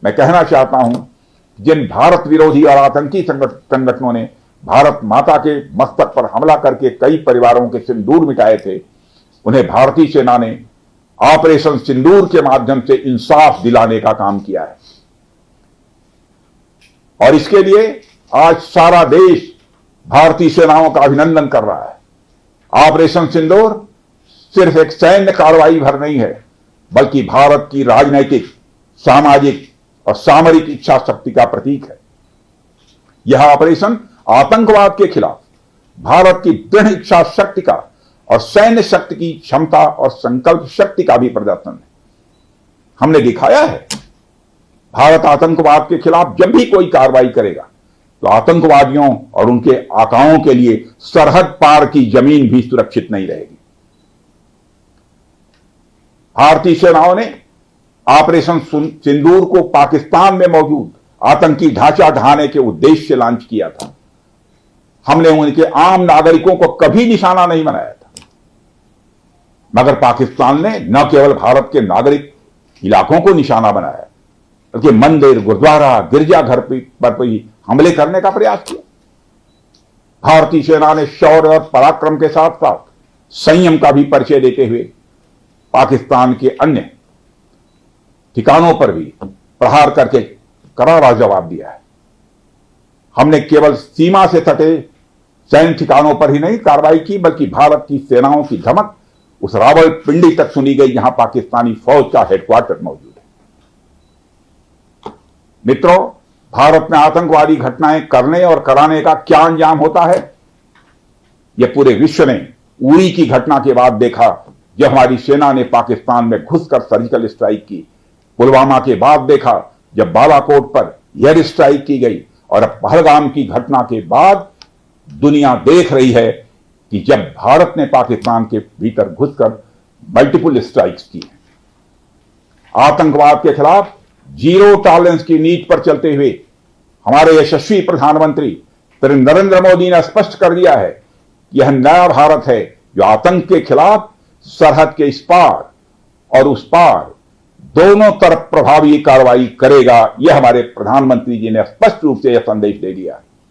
मैं कहना चाहता हूं, जिन भारत विरोधी और आतंकी संगठनों ने भारत माता के मस्तक पर हमला करके कई परिवारों के सिंदूर मिटाए थे, उन्हें भारतीय सेना ने ऑपरेशन सिंदूर के माध्यम से इंसाफ दिलाने का काम किया है। और इसके लिए आज सारा देश भारतीय सेनाओं का अभिनंदन कर रहा है। ऑपरेशन सिंदूर सिर्फ एक सैन्य कार्रवाई भर नहीं है, बल्कि भारत की राजनैतिक, सामाजिक और सामरिक इच्छा शक्ति का प्रतीक है। यह ऑपरेशन आतंकवाद के खिलाफ भारत की दृढ़ इच्छा शक्ति का और सैन्य शक्ति की क्षमता और संकल्प शक्ति का भी प्रदर्शन है। हमने दिखाया है, भारत आतंकवाद के खिलाफ जब भी कोई कार्रवाई करेगा तो आतंकवादियों और उनके आकाओं के लिए सरहद पार की जमीन भी सुरक्षित नहीं रहेगी। भारतीय सेनाओं ने ऑपरेशन सिंदूर को पाकिस्तान में मौजूद आतंकी ढांचा ढहाने के उद्देश्य से लॉन्च किया था। हमने उनके आम नागरिकों को कभी निशाना नहीं बनाया था, मगर पाकिस्तान ने न केवल भारत के नागरिक इलाकों को निशाना बनाया, बल्कि मंदिर, गुरुद्वारा, गिरजाघर पर भी हमले करने का प्रयास किया। भारतीय सेना ने शौर्य और पराक्रम के साथ साथ संयम का भी परिचय देते हुए पाकिस्तान के अन्य ठिकानों पर भी प्रहार करके करारा जवाब दिया है। हमने केवल सीमा से सटे सैन्य ठिकानों पर ही नहीं कार्रवाई की, बल्कि भारत की सेनाओं की धमक उस रावलपिंडी तक सुनी गई जहां पाकिस्तानी फौज का हेडक्वार्टर मौजूद है। मित्रों, भारत में आतंकवादी घटनाएं करने और कराने का क्या अंजाम होता है, यह पूरे विश्व ने उरी की घटना के बाद देखा, जब हमारी सेना ने पाकिस्तान में घुसकर सर्जिकल स्ट्राइक की। पुलवामा के बाद देखा, जब बालाकोट पर एयर स्ट्राइक की गई, और अब पहलगाम की घटना के बाद दुनिया देख रही है कि जब भारत ने पाकिस्तान के भीतर घुसकर मल्टीपल स्ट्राइक्स की हैं। आतंकवाद के खिलाफ जीरो टॉलरेंस की नीति पर चलते हुए हमारे यशस्वी प्रधानमंत्री नरेंद्र मोदी ने स्पष्ट कर दिया है कि यह नया भारत है जो आतंक के खिलाफ सरहद के इस पार और उस पार दोनों तरफ प्रभावी कार्रवाई करेगा। यह हमारे प्रधानमंत्री जी ने स्पष्ट रूप से यह संदेश दे दिया है।